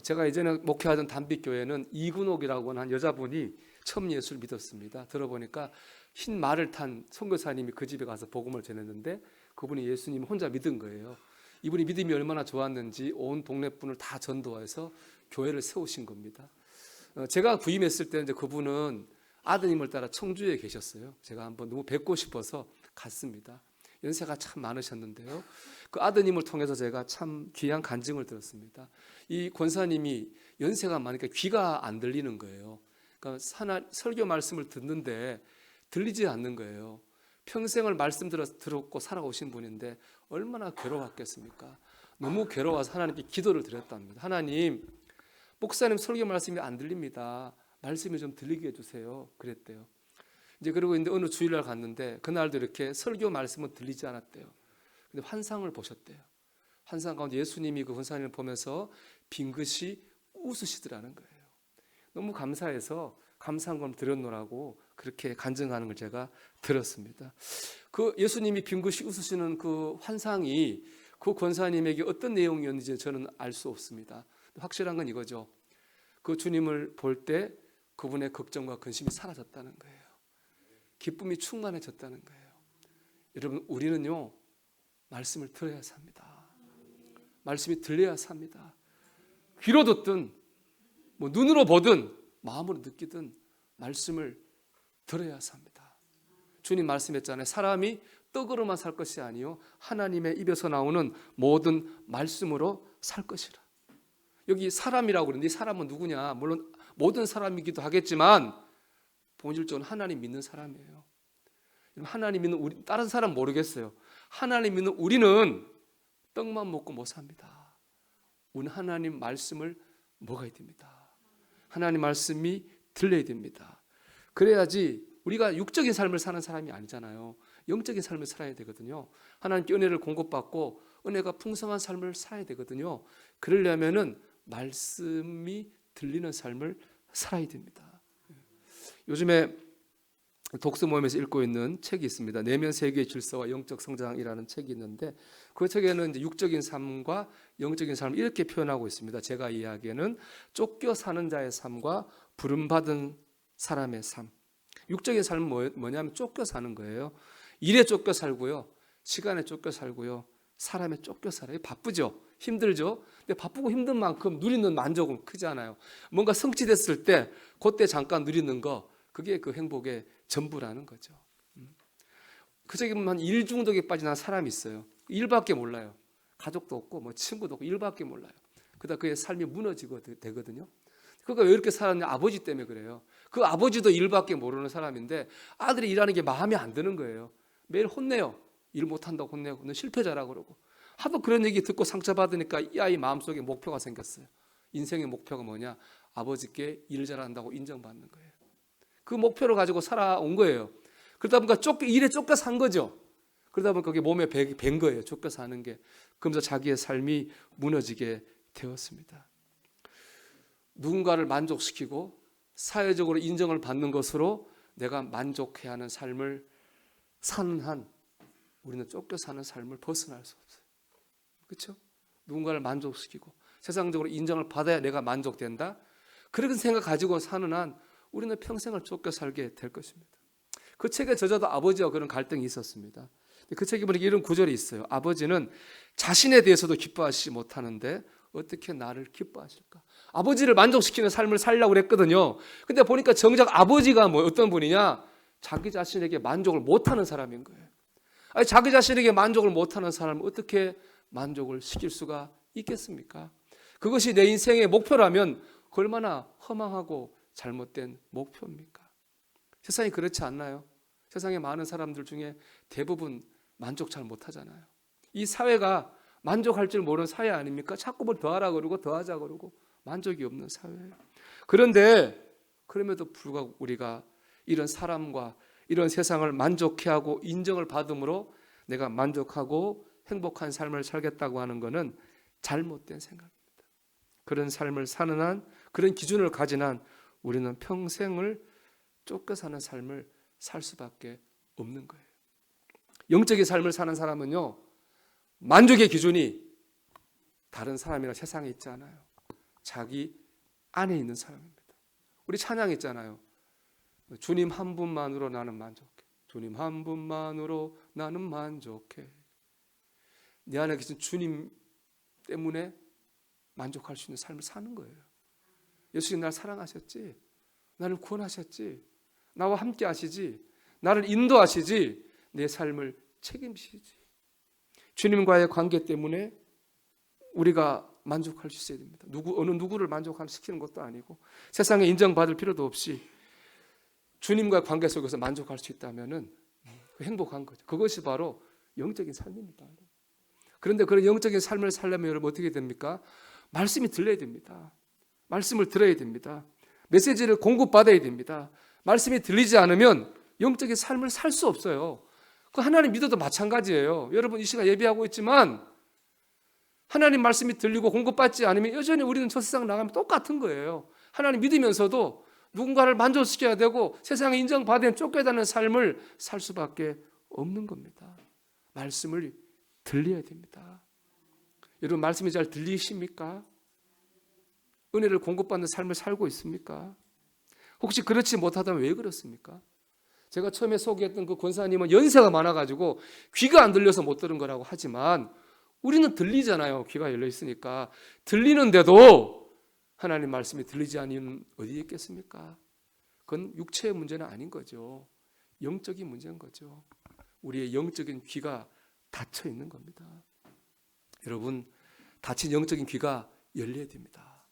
제가 예전에 목회하던 단빛교회는 이근옥이라고 하는 여자분이 처음 예수를 믿었습니다. 들어보니까 흰 말을 탄 선교사님이 그 집에 가서 복음을 전했는데 그분이 예수님 혼자 믿은 거예요. 이분이 믿음이 얼마나 좋았는지 온 동네 분을 다 전도해서 교회를 세우신 겁니다. 제가 부임했을 때 이제 그분은 아드님을 따라 청주에 계셨어요. 제가 한번 너무 뵙고 싶어서 갔습니다. 연세가 참 많으셨는데요. 그 아드님을 통해서 제가 참 귀한 간증을 들었습니다. 이 권사님이 연세가 많으니까 귀가 안 들리는 거예요. 그러니까 설교 말씀을 듣는데 들리지 않는 거예요. 평생을 말씀 들었고 살아오신 분인데 얼마나 괴로웠겠습니까? 너무 괴로워서 하나님께 기도를 드렸답니다. 하나님, 목사님 설교 말씀이 안 들립니다. 말씀이 좀 들리게 해주세요. 그랬대요. 이제 그러고 있는데 어느 주일날 갔는데 그날도 이렇게 설교 말씀은 들리지 않았대요. 근데 환상을 보셨대요. 환상 가운데 예수님이 그 권사님을 보면서 빙긋이 웃으시더라는 거예요. 너무 감사해서 감사한 걸 드렸노라고 그렇게 간증하는 걸 제가 들었습니다. 그 예수님이 빙긋이 웃으시는 그 환상이 그 권사님에게 어떤 내용이었는지 저는 알 수 없습니다. 확실한 건 이거죠. 그 주님을 볼 때 그분의 걱정과 근심이 사라졌다는 거예요. 기쁨이 충만해졌다는 거예요. 여러분, 우리는요 말씀을 들어야 삽니다. 말씀이 들려야 삽니다. 귀로 듣든 뭐 눈으로 보든 마음으로 느끼든 말씀을 들어야 삽니다. 주님 말씀했잖아요. 사람이 떡으로만 살 것이 아니요 하나님의 입에서 나오는 모든 말씀으로 살 것이라. 여기 사람이라고 그러는데 이 사람은 누구냐? 물론 모든 사람이기도 하겠지만 본질적으로 하나님 믿는 사람이에요. 하나님 믿는 우리, 다른 사람 모르겠어요. 하나님 믿는 우리는 떡만 먹고 못 삽니다. 우리는 하나님 말씀을 먹어야 됩니다. 하나님 말씀이 들려야 됩니다. 그래야지 우리가 육적인 삶을 사는 사람이 아니잖아요. 영적인 삶을 살아야 되거든요. 하나님께 은혜를 공급받고 은혜가 풍성한 삶을 살아야 되거든요. 그러려면은 말씀이 들리는 삶을 살아야 됩니다. 요즘에 독서 모임에서 읽고 있는 책이 있습니다. 내면 세계의 질서와 영적 성장이라는 책이 있는데 그 책에는 이제 육적인 삶과 영적인 삶을 이렇게 표현하고 있습니다. 제가 이야기하기에는 쫓겨 사는 자의 삶과 부름받은 사람의 삶. 육적인 삶은 뭐냐면 쫓겨 사는 거예요. 일에 쫓겨 살고요, 시간에 쫓겨 살고요, 사람에 쫓겨 살아요. 바쁘죠, 힘들죠. 근데 바쁘고 힘든 만큼 누리는 만족은 크잖아요. 뭔가 성취됐을 때 그때 잠깐 누리는 거, 그게 그 행복의 전부라는 거죠. 그 책에 보면 한 일 중독에 빠진 한 사람이 있어요. 일밖에 몰라요. 가족도 없고 뭐 친구도 없고 일밖에 몰라요. 그러다 그의 삶이 무너지고 되거든요. 그가 왜 이렇게 살았냐? 아버지 때문에 그래요. 그 아버지도 일밖에 모르는 사람인데 아들이 일하는 게 마음에 안 드는 거예요. 매일 혼내요. 일 못한다고 혼내고 너 실패자라고 그러고. 하도 그런 얘기 듣고 상처받으니까 이 아이 마음속에 목표가 생겼어요. 인생의 목표가 뭐냐? 아버지께 일 잘한다고 인정받는 거예요. 그 목표를 가지고 살아온 거예요. 그러다 보니까 일에 쫓겨 산 거죠. 그러다 보니까 그게 몸에 밴 거예요. 쫓겨 사는 게. 그러면서 자기의 삶이 무너지게 되었습니다. 누군가를 만족시키고 사회적으로 인정을 받는 것으로 내가 만족해야 하는 삶을 사는 한 우리는 쫓겨 사는 삶을 벗어날 수 없어요. 그렇죠? 누군가를 만족시키고 세상적으로 인정을 받아야 내가 만족된다. 그런 생각 가지고 사는 한 우리는 평생을 쫓겨 살게 될 것입니다. 그 책의 저자도 아버지와 그런 갈등이 있었습니다. 그 책에 보니까 이런 구절이 있어요. 아버지는 자신에 대해서도 기뻐하시지 못하는데 어떻게 나를 기뻐하실까? 아버지를 만족시키는 삶을 살려고 그랬거든요. 근데 보니까 정작 아버지가 어떤 분이냐? 자기 자신에게 만족을 못하는 사람인 거예요. 아니, 자기 자신에게 만족을 못하는 사람을 어떻게 만족을 시킬 수가 있겠습니까? 그것이 내 인생의 목표라면 얼마나 허망하고 잘못된 목표입니까? 세상이 그렇지 않나요? 세상에 많은 사람들 중에 대부분 만족 잘 못하잖아요. 이 사회가 만족할 줄 모르는 사회 아닙니까? 자꾸 뭘 더하라 그러고 더하자 그러고 만족이 없는 사회예요. 그런데 그럼에도 불구하고 우리가 이런 사람과 이런 세상을 만족해 하고 인정을 받음으로 내가 만족하고 행복한 삶을 살겠다고 하는 것은 잘못된 생각입니다. 그런 삶을 사는 한, 그런 기준을 가진 한 우리는 평생을 쫓겨 사는 삶을 살 수밖에 없는 거예요. 영적인 삶을 사는 사람은요, 만족의 기준이 다른 사람이나 세상에 있지 않아요. 자기 안에 있는 사람입니다. 우리 찬양 있잖아요. 주님 한 분만으로 나는 만족해. 주님 한 분만으로 나는 만족해. 내 안에 계신 주님 때문에 만족할 수 있는 삶을 사는 거예요. 예수님 날 사랑하셨지, 나를 구원하셨지, 나와 함께 하시지, 나를 인도하시지, 내 삶을 책임지시지. 주님과의 관계 때문에 우리가 만족할 수 있어야 됩니다. 어느 누구를 만족시키는 것도 아니고 세상에 인정받을 필요도 없이 주님과의 관계 속에서 만족할 수 있다면 행복한 거죠. 그것이 바로 영적인 삶입니다. 그런데 그런 영적인 삶을 살려면 여러분 어떻게 됩니까? 말씀이 들려야 됩니다. 말씀을 들어야 됩니다. 메시지를 공급받아야 됩니다. 말씀이 들리지 않으면 영적인 삶을 살 수 없어요. 그 하나님 믿어도 마찬가지예요. 여러분 이 시간 예배하고 있지만 하나님 말씀이 들리고 공급받지 않으면 여전히 우리는 저 세상 나가면 똑같은 거예요. 하나님 믿으면서도 누군가를 만족시켜야 되고 세상에 인정받으면 쫓겨다니는 삶을 살 수밖에 없는 겁니다. 말씀을 들려야 됩니다. 여러분 말씀이 잘 들리십니까? 은혜를 공급받는 삶을 살고 있습니까? 혹시 그렇지 못하다면 왜 그렇습니까? 제가 처음에 소개했던 그 권사님은 연세가 많아가지고 귀가 안 들려서 못 들은 거라고 하지만 우리는 들리잖아요. 귀가 열려 있으니까. 들리는데도 하나님 말씀이 들리지 않는 이유는 어디에 있겠습니까? 그건 육체의 문제는 아닌 거죠. 영적인 문제인 거죠. 우리의 영적인 귀가 닫혀 있는 겁니다. 여러분, 닫힌 영적인 귀가 열려야 됩니다.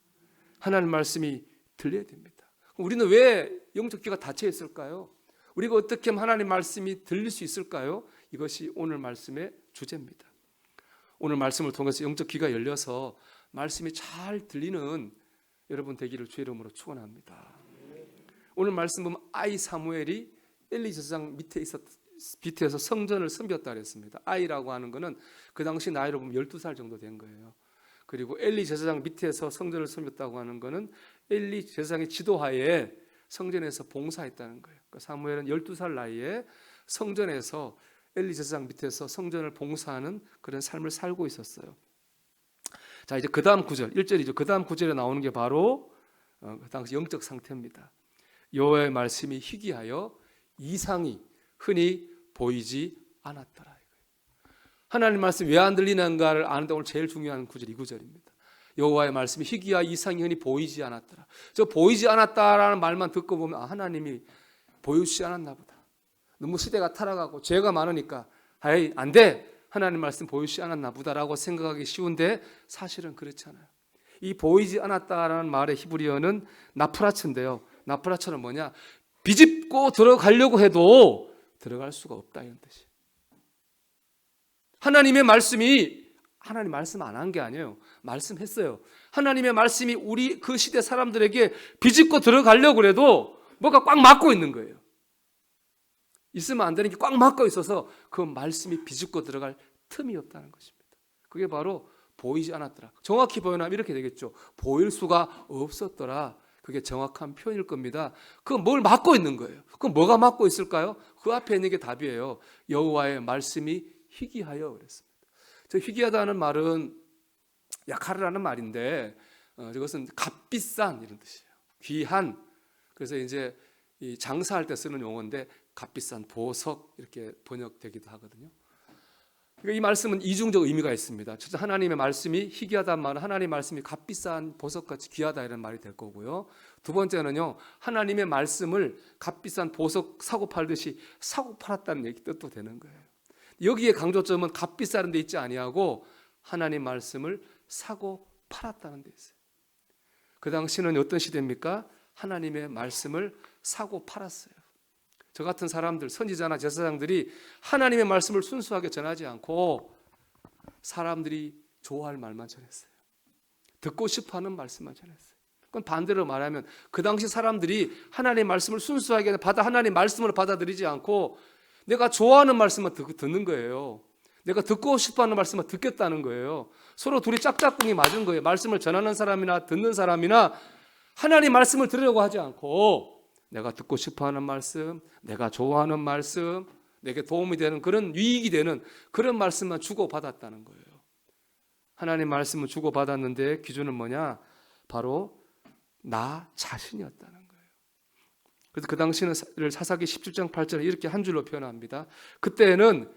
하나님 말씀이 들려야 됩니다. 우리는 왜 영적 귀가 닫혀 있을까요? 우리가 어떻게 하면 하나님 말씀이 들릴 수 있을까요? 이것이 오늘 말씀의 주제입니다. 오늘 말씀을 통해서 영적 귀가 열려서 말씀이 잘 들리는 여러분 되기를 주의 이름으로 축원합니다. 오늘 말씀 보면 아이 사무엘이 엘리 제사장 밑에서 성전을 섬겼다 그랬습니다. 아이라고 하는 것은 그 당시 나이로 보면 12살 정도 된 거예요. 그리고 엘리 제사장 밑에서 성전을 섬겼다고 하는 것은 엘리 제사장의 지도하에 성전에서 봉사했다는 거예요. 그러니까 사무엘은 12살 나이에 성전에서 엘리 제사장 밑에서 성전을 봉사하는 그런 삶을 살고 있었어요. 자, 이제 그 다음 구절 1절이죠. 그 다음 구절에 나오는 게 바로 그 당시 영적 상태입니다. 여호와의 말씀이 희귀하여 이상이 흔히 보이지 않았더라. 하나님 말씀 왜 안 들리는가를 아는데 오늘 제일 중요한 구절 이 구절입니다. 여호와의 말씀이 희귀하여 이상이 흔히 보이지 않았더라. 저 보이지 않았다라는 말만 듣고 보면 하나님이 보여주지 않았나 보다. 너무 시대가 타락하고 죄가 많으니까 안 돼. 하나님 말씀 보여주지 않았나 보다라고 생각하기 쉬운데 사실은 그렇지 않아요. 이 보이지 않았다라는 말의 히브리어는 나프라츠인데요. 나프라츠는 뭐냐? 비집고 들어가려고 해도 들어갈 수가 없다 이런 뜻이에요. 하나님의 말씀이 하나님 말씀 안 한 게 아니에요. 말씀했어요. 하나님의 말씀이 우리 그 시대 사람들에게 비집고 들어가려고 해도 뭐가 꽉 막고 있는 거예요. 있으면 안 되는 게 꽉 막고 있어서 그 말씀이 비집고 들어갈 틈이 없다는 것입니다. 그게 바로 보이지 않았더라. 정확히 표현하면 이렇게 되겠죠. 보일 수가 없었더라. 그게 정확한 표현일 겁니다. 그건 뭘 막고 있는 거예요. 그럼 뭐가 막고 있을까요? 그 앞에 있는 게 답이에요. 여호와의 말씀이 희귀하여 그랬습니다. 저 희귀하다는 말은 약하라는 말인데 저것은 값비싼 이런 뜻이에요. 귀한. 그래서 이제 이 장사할 때 쓰는 용어인데 값비싼 보석 이렇게 번역되기도 하거든요. 그러니까 이 말씀은 이중적 의미가 있습니다. 첫째, 하나님의 말씀이 희귀하다는 말은 하나님의 말씀이 값비싼 보석같이 귀하다 이런 말이 될 거고요. 두 번째는요, 하나님의 말씀을 값비싼 보석 사고 팔듯이 사고 팔았다는 얘기 뜻도 되는 거예요. 여기에 강조점은 값비싼 데 있지 아니하고 하나님 말씀을 사고 팔았다는 데 있어요. 그 당시는 어떤 시대입니까? 하나님의 말씀을 사고 팔았어요. 저 같은 사람들, 선지자나 제사장들이 하나님의 말씀을 순수하게 전하지 않고 사람들이 좋아할 말만 전했어요. 듣고 싶어하는 말씀만 전했어요. 그건 반대로 말하면 그 당시 사람들이 하나님의 말씀을 순수하게 하나님의 말씀을 받아들이지 않고 내가 좋아하는 말씀만 듣는 거예요. 내가 듣고 싶어하는 말씀만 듣겠다는 거예요. 서로 둘이 짝짝꿍이 맞은 거예요. 말씀을 전하는 사람이나 듣는 사람이나 하나님 말씀을 들으려고 하지 않고 내가 듣고 싶어하는 말씀, 내가 좋아하는 말씀, 내게 도움이 되는 그런 유익이 되는 그런 말씀만 주고받았다는 거예요. 하나님 말씀을 주고받았는데 기준은 뭐냐? 바로 나 자신이었다는 거예요. 그래서 그 당시는 사사기 17장 8절에 이렇게 한 줄로 표현합니다. 그때는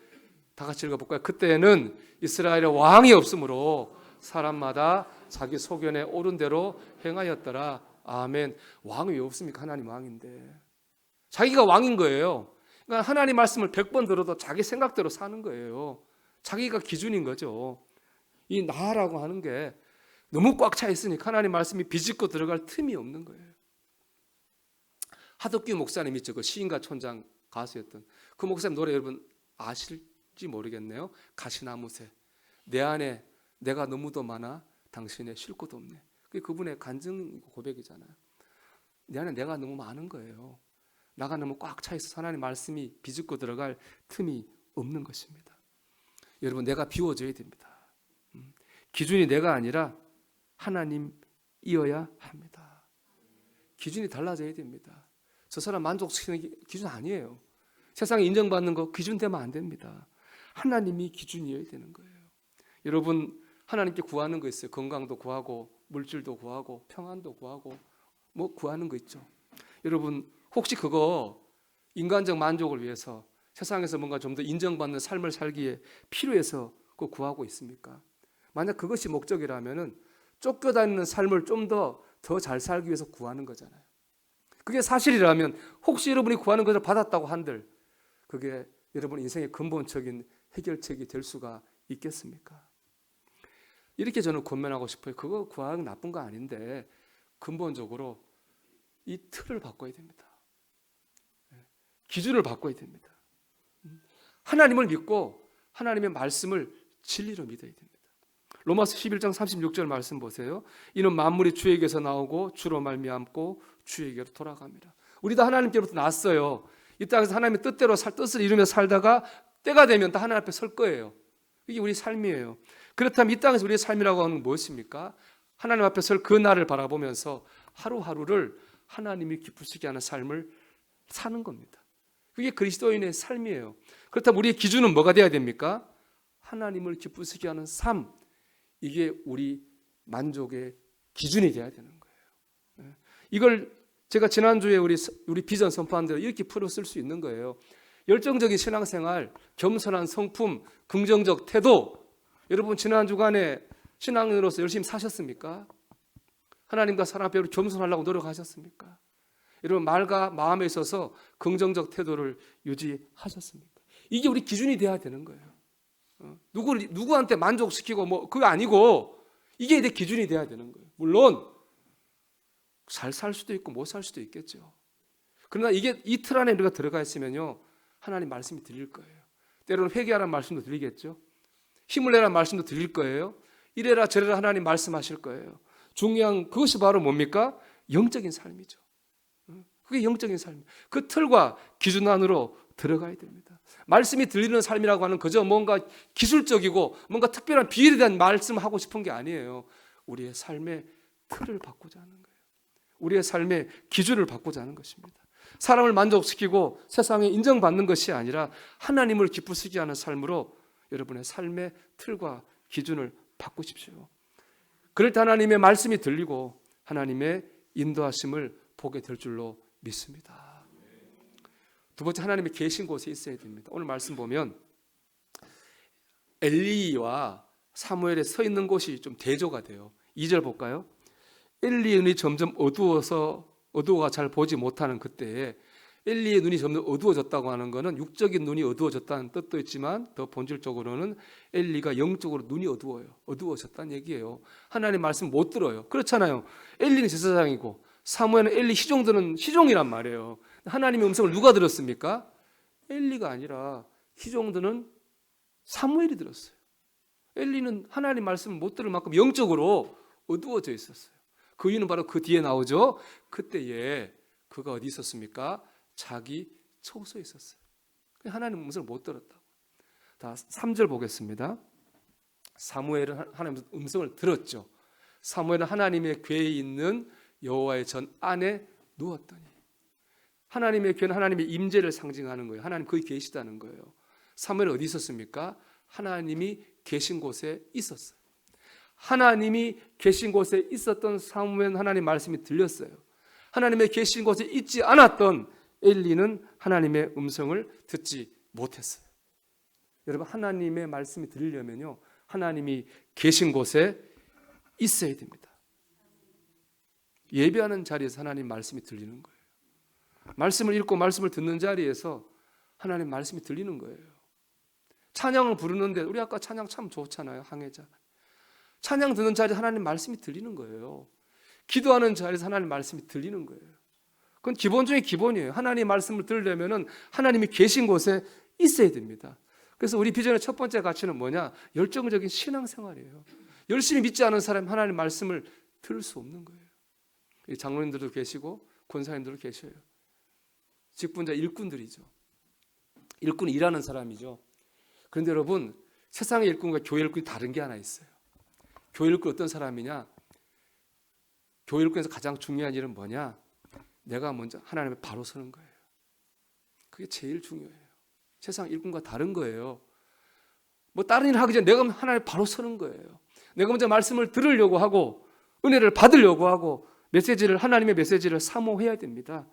다 같이 읽어볼까요? 그때는 이스라엘에 왕이 없으므로 사람마다 자기 소견에 옳은 대로 행하였더라. 아멘. 왕이 왜 없습니까? 하나님 왕인데. 자기가 왕인 거예요. 그러니까 하나님 말씀을 100번 들어도 자기 생각대로 사는 거예요. 자기가 기준인 거죠. 이 나라고 하는 게 너무 꽉 차 있으니까 하나님 말씀이 비집고 들어갈 틈이 없는 거예요. 하덕규 목사님 있죠. 그 시인가 촌장 가수였던 그 목사님 노래 여러분 아실지 모르겠네요. 가시나무새. 내 안에 내가 너무도 많아 당신의 쉴 곳 없네. 그게 그분의 간증 고백이잖아요. 내 안에 내가 너무 많은 거예요. 나가 너무 꽉 차 있어서 하나님 말씀이 비집고 들어갈 틈이 없는 것입니다. 여러분 내가 비워져야 됩니다. 기준이 내가 아니라 하나님이어야 합니다. 기준이 달라져야 됩니다. 저 사람 만족시키는 기준 아니에요. 세상에 인정받는 거 기준 되면 안 됩니다. 하나님이 기준이어야 되는 거예요. 여러분 하나님께 구하는 거 있어요. 건강도 구하고 물질도 구하고 평안도 구하고 뭐 구하는 거 있죠. 여러분 혹시 그거 인간적 만족을 위해서 세상에서 뭔가 좀 더 인정받는 삶을 살기에 필요해서 그거 구하고 있습니까? 만약 그것이 목적이라면은 쫓겨다니는 삶을 좀 더 잘 살기 위해서 구하는 거잖아요. 그게 사실이라면 혹시 여러분이 구하는 것을 받았다고 한들 그게 여러분 인생의 근본적인 해결책이 될 수가 있겠습니까? 이렇게 저는 권면하고 싶어요. 그거 구하는 나쁜 거 아닌데 근본적으로 이 틀을 바꿔야 됩니다. 기준을 바꿔야 됩니다. 하나님을 믿고 하나님의 말씀을 진리로 믿어야 됩니다. 로마서 11장 36절 말씀 보세요. 이는 만물이 주에게서 나오고 주로 말미암고 주에게로 돌아갑니다. 우리 다 하나님께로부터 났어요. 이 땅에서 하나님의 뜻대로 뜻을 이루며 살다가 때가 되면 다 하나님 앞에 설 거예요. 이게 우리 삶이에요. 그렇다면 이 땅에서 우리의 삶이라고 하는 건 무엇입니까? 하나님 앞에 설 그 날을 바라보면서 하루하루를 하나님이 기쁘시게 하는 삶을 사는 겁니다. 그게 그리스도인의 삶이에요. 그렇다면 우리의 기준은 뭐가 돼야 됩니까? 하나님을 기쁘시게 하는 삶. 이게 우리 만족의 기준이 돼야 되는 거예요. 이걸 제가 지난주에 우리 비전 선포한 대로 이렇게 풀어 쓸 수 있는 거예요. 열정적인 신앙생활, 겸손한 성품, 긍정적 태도. 여러분 지난 주간에 신앙인으로서 열심히 사셨습니까? 하나님과 사람 앞에 겸손하려고 노력하셨습니까? 여러분 말과 마음에 있어서 긍정적 태도를 유지하셨습니까? 이게 우리 기준이 돼야 되는 거예요. 누구한테 만족시키고 뭐 그거 아니고 이게 내 기준이 돼야 되는 거예요. 물론 잘 살 수도 있고 못 살 수도 있겠죠. 그러나 이게 이 틀 안에 우리가 들어가 있으면요 하나님 말씀이 들릴 거예요. 때로는 회개하라는 말씀도 들리겠죠. 힘을 내라는 말씀도 들릴 거예요. 이래라 저래라 하나님 말씀하실 거예요. 중요한 그것이 바로 뭡니까? 영적인 삶이죠. 그게 영적인 삶이에요. 그 틀과 기준 안으로 들어가야 됩니다. 말씀이 들리는 삶이라고 하는 그저 뭔가 기술적이고 뭔가 특별한 비밀에 대한 말씀을 하고 싶은 게 아니에요. 우리의 삶의 틀을 바꾸자 하는 거예요. 우리의 삶의 기준을 바꾸자 하는 것입니다. 사람을 만족시키고 세상에 인정받는 것이 아니라 하나님을 기쁘시게 하는 삶으로 여러분의 삶의 틀과 기준을 바꾸십시오. 그럴 때 하나님의 말씀이 들리고 하나님의 인도하심을 보게 될 줄로 믿습니다. 두 번째 하나님의 계신 곳에 있어야 됩니다. 오늘 말씀 보면 엘리와 사무엘에 서 있는 곳이 좀 대조가 돼요. 2절 볼까요? 엘리의 눈이 점점 어두워가 잘 보지 못하는 그때에 엘리의 눈이 점점 어두워졌다고 하는 것은 육적인 눈이 어두워졌다는 뜻도 있지만 더 본질적으로는 엘리가 영적으로 눈이 어두워졌다는 얘기예요. 하나님 말씀 못 들어요. 그렇잖아요. 엘리는 제사장이고 사무엘은 엘리 시종들은 시종이란 말이에요. 하나님의 음성을 누가 들었습니까? 엘리가 아니라 시종들은 사무엘이 들었어요. 엘리는 하나님 말씀을 못 들을 만큼 영적으로 어두워져 있었어요. 그 이유는 바로 그 뒤에 나오죠. 그때에 그가 어디 있었습니까? 자기 처소에 있었어요. 하나님 음성을 못 들었다고. 다 3절 보겠습니다. 사무엘은 하나님의 음성을 들었죠. 사무엘은 하나님의 궤에 있는 여호와의 전 안에 누웠더니 하나님의 궤는 하나님의 임재를 상징하는 거예요. 하나님 거기 계시다는 거예요. 사무엘은 어디 있었습니까? 하나님이 계신 곳에 있었어요. 하나님이 계신 곳에 있었던 사무엘 하나님 말씀이 들렸어요. 하나님의 계신 곳에 있지 않았던 엘리는 하나님의 음성을 듣지 못했어요. 여러분, 하나님의 말씀이 들리려면요, 하나님이 계신 곳에 있어야 됩니다. 예배하는 자리에서 하나님 말씀이 들리는 거예요. 말씀을 읽고 말씀을 듣는 자리에서 하나님 말씀이 들리는 거예요. 찬양을 부르는데, 우리 아까 찬양 참 좋잖아요. 항해자. 찬양 듣는 자리에 하나님 말씀이 들리는 거예요. 기도하는 자리에서 하나님 말씀이 들리는 거예요. 그건 기본 중에 기본이에요. 하나님 말씀을 들으려면 하나님이 계신 곳에 있어야 됩니다. 그래서 우리 비전의 첫 번째 가치는 뭐냐? 열정적인 신앙생활이에요. 열심히 믿지 않은 사람이 하나님 말씀을 들을 수 없는 거예요. 장로님들도 계시고 권사님들도 계셔요. 직분자 일꾼들이죠. 일꾼은 일하는 사람이죠. 그런데 여러분, 세상의 일꾼과 교회 일꾼이 다른 게 하나 있어요. 교회 일꾼 어떤 사람이냐? 교회 일꾼에서 가장 중요한 일은 뭐냐? 내가 먼저 하나님 앞에 바로 서는 거예요. 그게 제일 중요해요. 세상 일꾼과 다른 거예요. 뭐 다른 일을 하기 전에 내가 하나님 앞에 바로 서는 거예요. 내가 먼저 말씀을 들으려고 하고 은혜를 받으려고 하고 하나님의 메시지를 사모해야 됩니다.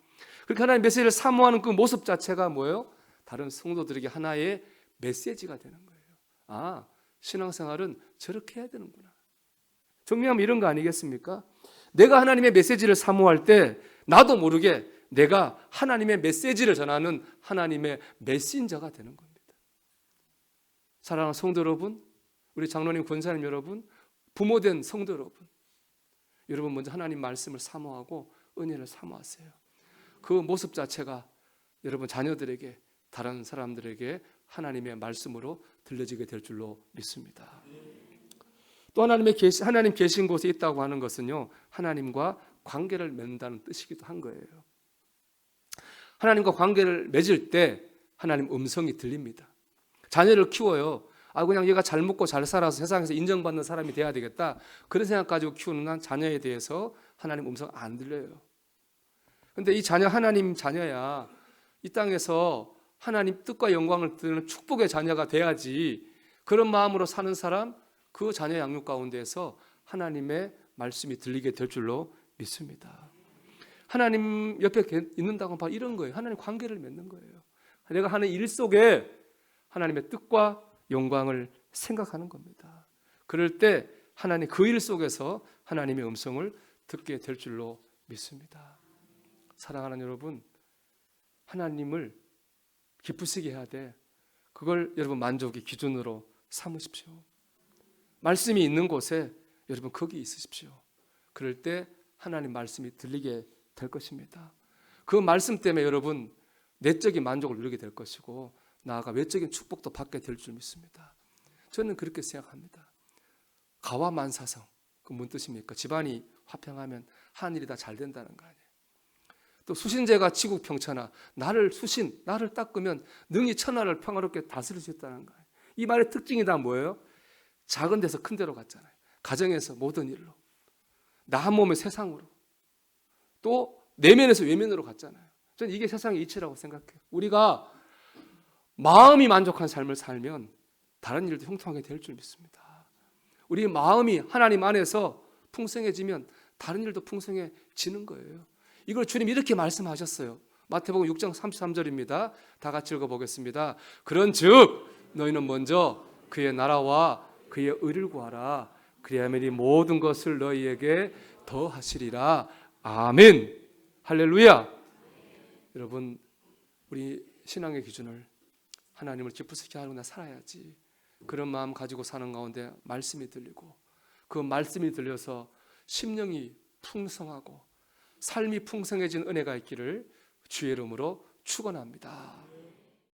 그렇게 하나님의 메시지를 사모하는 그 모습 자체가 뭐예요? 다른 성도들에게 하나의 메시지가 되는 거예요. 아, 신앙생활은 저렇게 해야 되는구나. 정리하면 이런 거 아니겠습니까? 내가 하나님의 메시지를 사모할 때 나도 모르게 내가 하나님의 메시지를 전하는 하나님의 메신저가 되는 겁니다. 사랑하는 성도 여러분, 우리 장로님, 권사님 여러분, 부모된 성도 여러분, 여러분 먼저 하나님 말씀을 사모하고 은혜를 사모하세요. 그 모습 자체가 여러분 자녀들에게, 다른 사람들에게 하나님의 말씀으로 들려지게 될 줄로 믿습니다. 또 하나님 계신 곳에 있다고 하는 것은요, 하나님과 관계를 맺는다는 뜻이기도 한 거예요. 하나님과 관계를 맺을 때 하나님 음성이 들립니다. 자녀를 키워요. 그냥 얘가 잘 먹고 잘 살아서 세상에서 인정받는 사람이 돼야 되겠다, 그런 생각 가지고 키우는 한 자녀에 대해서 하나님 음성 안 들려요. 그런데 이 자녀 하나님 자녀야 이 땅에서 하나님 뜻과 영광을 드리는 축복의 자녀가 돼야지, 그런 마음으로 사는 사람, 그 자녀 양육 가운데에서 하나님의 말씀이 들리게 될 줄로 믿습니다. 하나님 옆에 있는다고 봐, 이런 거예요. 하나님 관계를 맺는 거예요. 내가 하는 일 속에 하나님의 뜻과 영광을 생각하는 겁니다. 그럴 때 하나님 그 일 속에서 하나님의 음성을 듣게 될 줄로 믿습니다. 사랑하는 여러분, 하나님을 기쁘시게 해야 돼. 그걸 여러분 만족의 기준으로 삼으십시오. 말씀이 있는 곳에 여러분 거기 있으십시오. 그럴 때 하나님 말씀이 들리게 될 것입니다. 그 말씀 때문에 여러분 내적인 만족을 누리게 될 것이고, 나아가 외적인 축복도 받게 될 줄 믿습니다. 저는 그렇게 생각합니다. 가와만사성, 그 뭔 뜻입니까? 집안이 화평하면 하늘이 다 잘 된다는 거 아니에요. 또 수신제가 지국평천하, 나를 닦으면 능히 천하를 평화롭게 다스릴 수 있다는 거예요. 이 말의 특징이 다 뭐예요? 작은 데서 큰 데로 갔잖아요. 가정에서 모든 일로, 나 한 몸의 세상으로, 또 내면에서 외면으로 갔잖아요. 저는 이게 세상의 이치라고 생각해요. 우리가 마음이 만족한 삶을 살면 다른 일도 형통하게 될 줄 믿습니다. 우리 마음이 하나님 안에서 풍성해지면 다른 일도 풍성해지는 거예요. 이걸 주님 이렇게 말씀하셨어요. 마태복음 6장 33절입니다. 다 같이 읽어보겠습니다. 그런즉 너희는 먼저 그의 나라와 그의 의를 구하라. 그리하면 이 모든 것을 너희에게 더하시리라. 아멘. 할렐루야. 여러분, 우리 신앙의 기준을 하나님을 기쁘시게 하려고 살아야지, 그런 마음 가지고 사는 가운데 말씀이 들리고, 그 말씀이 들려서 심령이 풍성하고 삶이 풍성해진 은혜가 있기를 주의 이름으로 축원합니다.